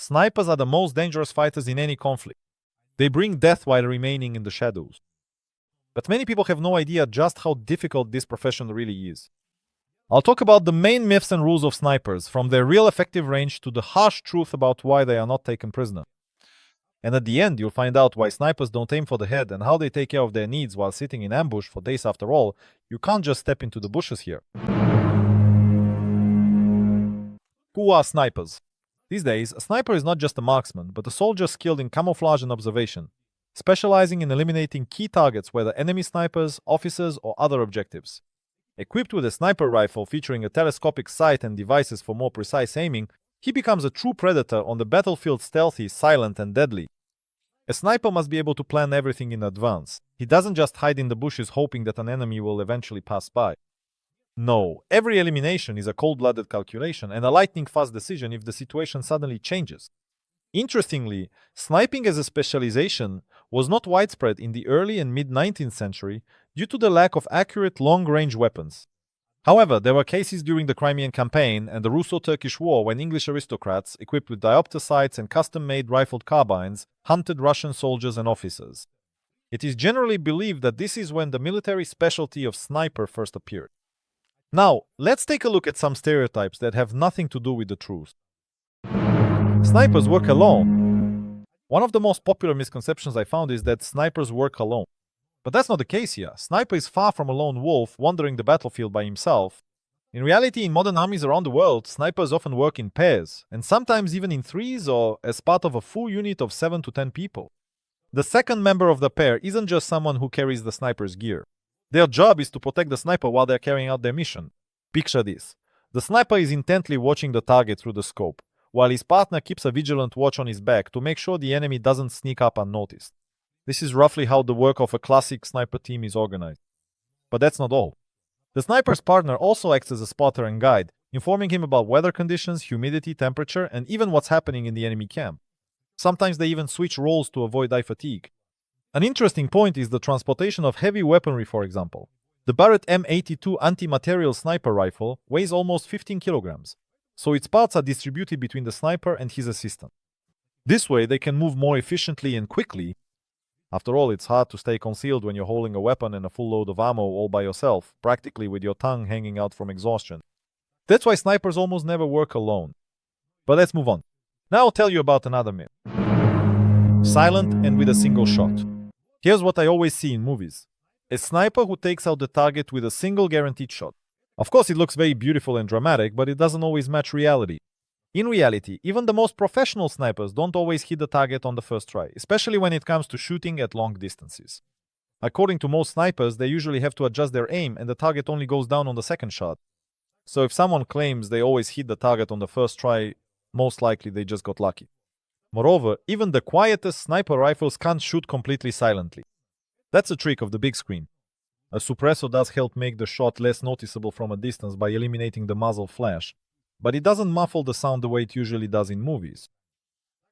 snipers are the most dangerous fighters in any conflict. They bring death while remaining in the shadows. But many people have no idea just how difficult this profession really is. I'll talk about the main myths and rules of snipers, from their real effective range to the harsh truth about why they are not taken prisoner. And at the end, you'll find out why snipers don't aim for the head and how they take care of their needs while sitting in ambush for days. After all, you can't just step into the bushes here. Who are snipers? These days, a sniper is not just a marksman, but a soldier skilled in camouflage and observation, specializing in eliminating key targets, whether enemy snipers, officers, or other objectives. Equipped with a sniper rifle featuring a telescopic sight and devices for more precise aiming, he becomes a true predator on the battlefield, stealthy, silent, and deadly. A sniper must be able to plan everything in advance. He doesn't just hide in the bushes hoping that an enemy will eventually pass by. No, every elimination is a cold-blooded calculation and a lightning-fast decision if the situation suddenly changes. Interestingly, sniping as a specialization was not widespread in the early and mid-19th century due to the lack of accurate long-range weapons. However, there were cases during the Crimean Campaign and the Russo-Turkish War when English aristocrats, equipped with diopter sights and custom-made rifled carbines, hunted Russian soldiers and officers. It is generally believed that this is when the military specialty of sniper first appeared. Now, let's take a look at some stereotypes that have nothing to do with the truth. Snipers work alone. One of the most popular misconceptions I found is that snipers work alone. But that's not the case here. Sniper is far from a lone wolf wandering the battlefield by himself. In reality, in modern armies around the world, snipers often work in pairs, and sometimes even in threes or as part of a full unit of 7 to 10 people. The second member of the pair isn't just someone who carries the sniper's gear. Their job is to protect the sniper while they're carrying out their mission. Picture this. The sniper is intently watching the target through the scope, while his partner keeps a vigilant watch on his back to make sure the enemy doesn't sneak up unnoticed. This is roughly how the work of a classic sniper team is organized. But that's not all. The sniper's partner also acts as a spotter and guide, informing him about weather conditions, humidity, temperature, and even what's happening in the enemy camp. Sometimes they even switch roles to avoid eye fatigue. An interesting point is the transportation of heavy weaponry, for example. The Barrett M82 anti-material sniper rifle weighs almost 15 kilograms, so its parts are distributed between the sniper and his assistant. This way, they can move more efficiently and quickly. After all, it's hard to stay concealed when you're holding a weapon and a full load of ammo all by yourself, practically with your tongue hanging out from exhaustion. That's why snipers almost never work alone. But let's move on. Now I'll tell you about another myth. Silent and with a single shot. Here's what I always see in movies. A sniper who takes out the target with a single guaranteed shot. Of course, it looks very beautiful and dramatic, but it doesn't always match reality. In reality, even the most professional snipers don't always hit the target on the first try, especially when it comes to shooting at long distances. According to most snipers, they usually have to adjust their aim and the target only goes down on the second shot. So if someone claims they always hit the target on the first try, most likely they just got lucky. Moreover, even the quietest sniper rifles can't shoot completely silently. That's a trick of the big screen. A suppressor does help make the shot less noticeable from a distance by eliminating the muzzle flash, but it doesn't muffle the sound the way it usually does in movies.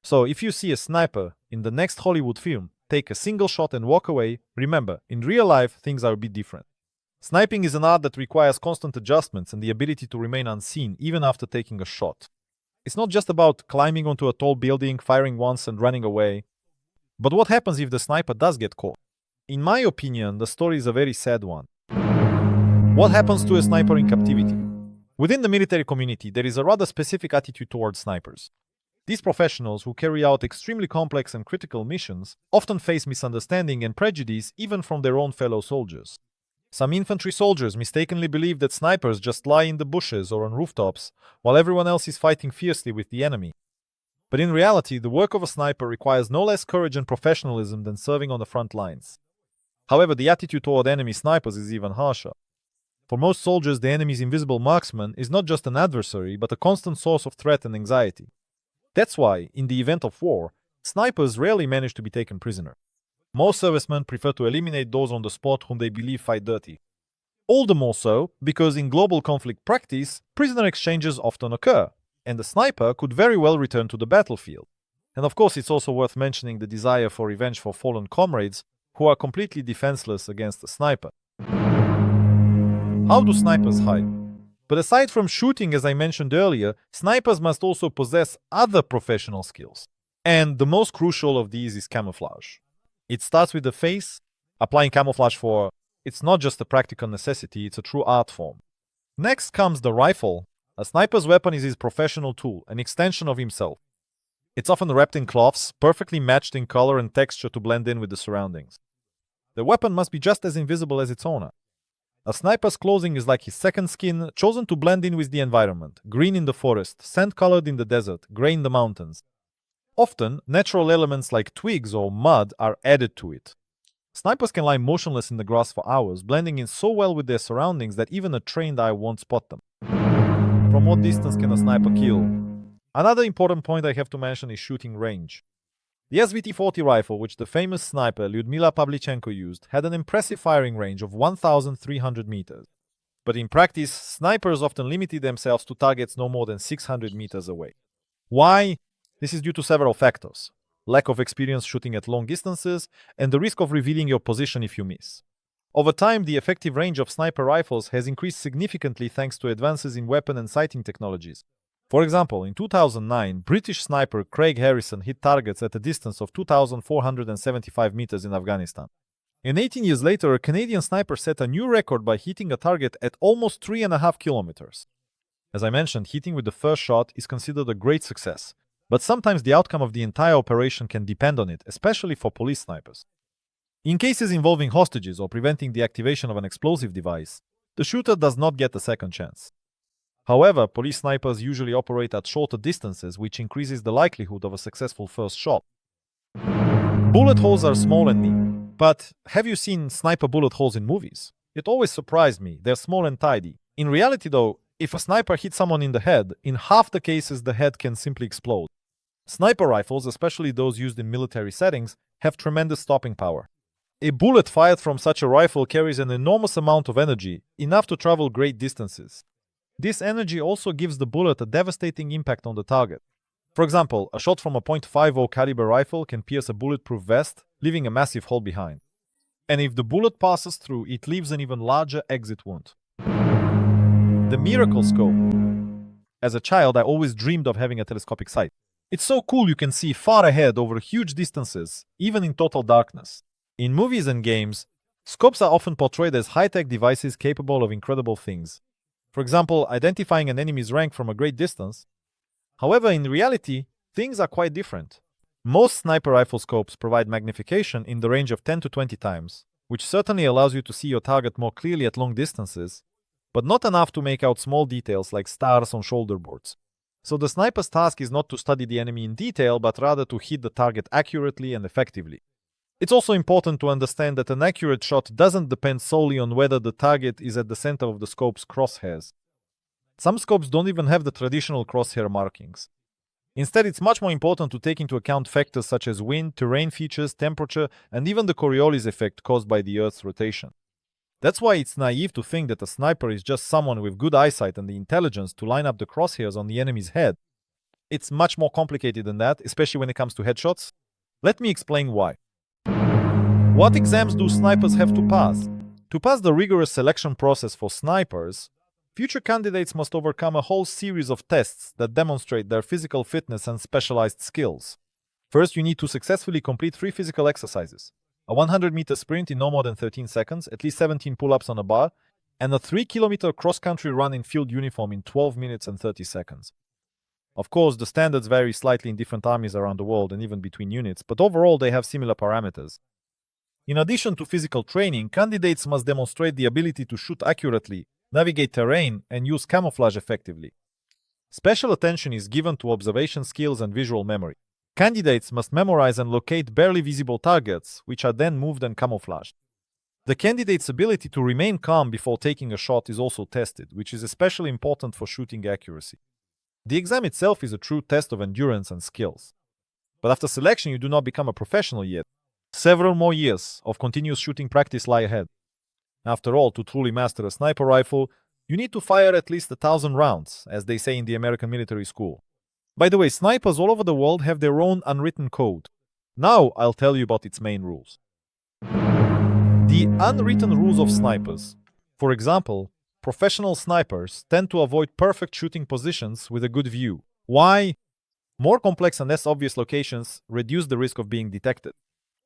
So if you see a sniper in the next Hollywood film take a single shot and walk away, remember, in real life things are a bit different. Sniping is an art that requires constant adjustments and the ability to remain unseen even after taking a shot. It's not just about climbing onto a tall building, firing once and running away. But what happens if the sniper does get caught? In my opinion, the story is a very sad one. What happens to a sniper in captivity? Within the military community, there is a rather specific attitude towards snipers. These professionals, who carry out extremely complex and critical missions, often face misunderstanding and prejudice even from their own fellow soldiers. Some infantry soldiers mistakenly believe that snipers just lie in the bushes or on rooftops, while everyone else is fighting fiercely with the enemy. But in reality, the work of a sniper requires no less courage and professionalism than serving on the front lines. However, the attitude toward enemy snipers is even harsher. For most soldiers, the enemy's invisible marksman is not just an adversary, but a constant source of threat and anxiety. That's why, in the event of war, snipers rarely manage to be taken prisoner. Most servicemen prefer to eliminate those on the spot whom they believe fight dirty. All the more so, because in global conflict practice, prisoner exchanges often occur, and the sniper could very well return to the battlefield. And of course, it's also worth mentioning the desire for revenge for fallen comrades who are completely defenseless against a sniper. How do snipers hide? But aside from shooting, as I mentioned earlier, snipers must also possess other professional skills. And the most crucial of these is camouflage. It starts with the face. Applying camouflage for it's not just a practical necessity, it's a true art form. Next comes the rifle. A sniper's weapon is his professional tool, an extension of himself. It's often wrapped in cloths, perfectly matched in color and texture to blend in with the surroundings. The weapon must be just as invisible as its owner. A sniper's clothing is like his second skin, chosen to blend in with the environment. Green in the forest, sand-colored in the desert, gray in the mountains. Often, natural elements like twigs or mud are added to it. Snipers can lie motionless in the grass for hours, blending in so well with their surroundings that even a trained eye won't spot them. From what distance can a sniper kill? Another important point I have to mention is shooting range. The SVT-40 rifle, which the famous sniper Lyudmila Pavlichenko used, had an impressive firing range of 1,300 meters. But in practice, snipers often limited themselves to targets no more than 600 meters away. Why? This is due to several factors: lack of experience shooting at long distances, and the risk of revealing your position if you miss. Over time, the effective range of sniper rifles has increased significantly thanks to advances in weapon and sighting technologies. For example, in 2009, British sniper Craig Harrison hit targets at a distance of 2,475 meters in Afghanistan. And 18 years later, a Canadian sniper set a new record by hitting a target at almost 3.5 kilometers. As I mentioned, hitting with the first shot is considered a great success, but sometimes the outcome of the entire operation can depend on it, especially for police snipers. In cases involving hostages or preventing the activation of an explosive device, the shooter does not get a second chance. However, police snipers usually operate at shorter distances, which increases the likelihood of a successful first shot. Bullet holes are small and neat, but have you seen sniper bullet holes in movies? It always surprised me. They're small and tidy. In reality, though, if a sniper hits someone in the head, in half the cases the head can simply explode. Sniper rifles, especially those used in military settings, have tremendous stopping power. A bullet fired from such a rifle carries an enormous amount of energy, enough to travel great distances. This energy also gives the bullet a devastating impact on the target. For example, a shot from a .50 caliber rifle can pierce a bulletproof vest, leaving a massive hole behind. And if the bullet passes through, it leaves an even larger exit wound. The miracle scope. As a child, I always dreamed of having a telescopic sight. It's so cool you can see far ahead over huge distances, even in total darkness. In movies and games, scopes are often portrayed as high-tech devices capable of incredible things. For example, identifying an enemy's rank from a great distance. However, in reality, things are quite different. Most sniper rifle scopes provide magnification in the range of 10 to 20 times, which certainly allows you to see your target more clearly at long distances, but not enough to make out small details like stars on shoulder boards. So the sniper's task is not to study the enemy in detail, but rather to hit the target accurately and effectively. It's also important to understand that an accurate shot doesn't depend solely on whether the target is at the center of the scope's crosshairs. Some scopes don't even have the traditional crosshair markings. Instead, it's much more important to take into account factors such as wind, terrain features, temperature, and even the Coriolis effect caused by the Earth's rotation. That's why it's naive to think that a sniper is just someone with good eyesight and the intelligence to line up the crosshairs on the enemy's head. It's much more complicated than that, especially when it comes to headshots. Let me explain why. What exams do snipers have to pass? To pass the rigorous selection process for snipers, future candidates must overcome a whole series of tests that demonstrate their physical fitness and specialized skills. First, you need to successfully complete 3 physical exercises: a 100-meter sprint in no more than 13 seconds, at least 17 pull-ups on a bar, and a 3-kilometer cross-country run in field uniform in 12 minutes and 30 seconds. Of course, the standards vary slightly in different armies around the world and even between units, but overall they have similar parameters. In addition to physical training, candidates must demonstrate the ability to shoot accurately, navigate terrain, and use camouflage effectively. Special attention is given to observation skills and visual memory. Candidates must memorize and locate barely visible targets, which are then moved and camouflaged. The candidate's ability to remain calm before taking a shot is also tested, which is especially important for shooting accuracy. The exam itself is a true test of endurance and skills. But after selection, you do not become a professional yet. Several more years of continuous shooting practice lie ahead. After all, to truly master a sniper rifle, you need to fire at least 1,000 rounds, as they say in the American military school. By the way, snipers all over the world have their own unwritten code. Now I'll tell you about its main rules. The unwritten rules of snipers. For example, Professional snipers tend to avoid perfect shooting positions with a good view. Why? More complex and less obvious locations reduce the risk of being detected.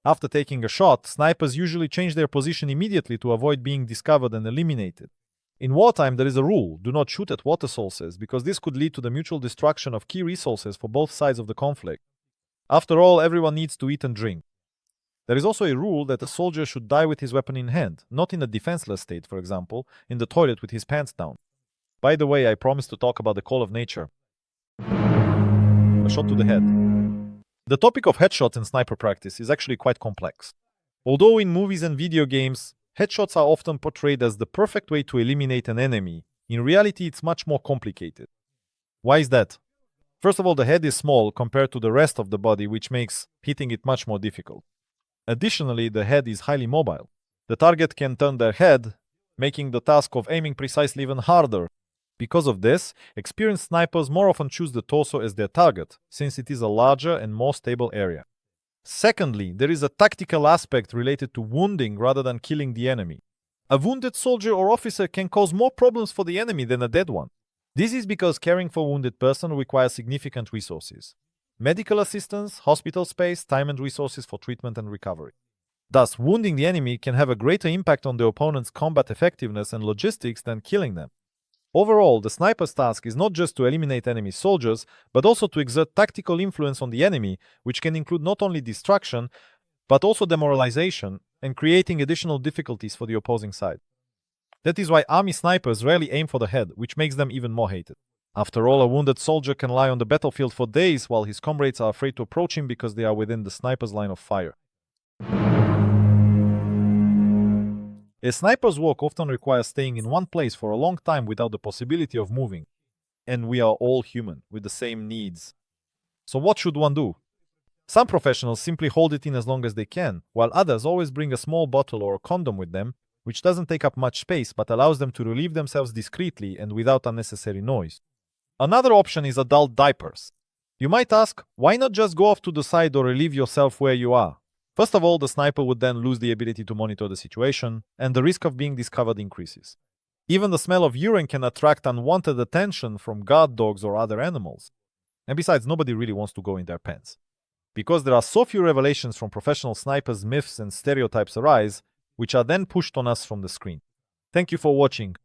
After taking a shot, snipers usually change their position immediately to avoid being discovered and eliminated. In wartime, there is a rule: do not shoot at water sources, because this could lead to the mutual destruction of key resources for both sides of the conflict. After all, everyone needs to eat and drink. There is also a rule that a soldier should die with his weapon in hand, not in a defenseless state, for example, in the toilet with his pants down. By the way, I promised to talk about the call of nature. A shot to the head. The topic of headshots in sniper practice is actually quite complex. Although in movies and video games, headshots are often portrayed as the perfect way to eliminate an enemy, in reality it's much more complicated. Why is that? First of all, the head is small compared to the rest of the body, which makes hitting it much more difficult. Additionally, the head is highly mobile. The target can turn their head, making the task of aiming precisely even harder. Because of this, experienced snipers more often choose the torso as their target, since it is a larger and more stable area. Secondly, there is a tactical aspect related to wounding rather than killing the enemy. A wounded soldier or officer can cause more problems for the enemy than a dead one. This is because caring for a wounded person requires significant resources: medical assistance, hospital space, time and resources for treatment and recovery. Thus, wounding the enemy can have a greater impact on the opponent's combat effectiveness and logistics than killing them. Overall, the sniper's task is not just to eliminate enemy soldiers, but also to exert tactical influence on the enemy, which can include not only destruction, but also demoralization and creating additional difficulties for the opposing side. That is why army snipers rarely aim for the head, which makes them even more hated. After all, a wounded soldier can lie on the battlefield for days while his comrades are afraid to approach him because they are within the sniper's line of fire. A sniper's work often requires staying in one place for a long time without the possibility of moving. And we are all human, with the same needs. So what should one do? Some professionals simply hold it in as long as they can, while others always bring a small bottle or a condom with them, which doesn't take up much space but allows them to relieve themselves discreetly and without unnecessary noise. Another option is adult diapers. You might ask, why not just go off to the side or relieve yourself where you are? First of all, the sniper would then lose the ability to monitor the situation, and the risk of being discovered increases. Even the smell of urine can attract unwanted attention from guard dogs or other animals. And besides, nobody really wants to go in their pants. Because there are so few revelations from professional snipers, myths and stereotypes arise, which are then pushed on us from the screen. Thank you for watching.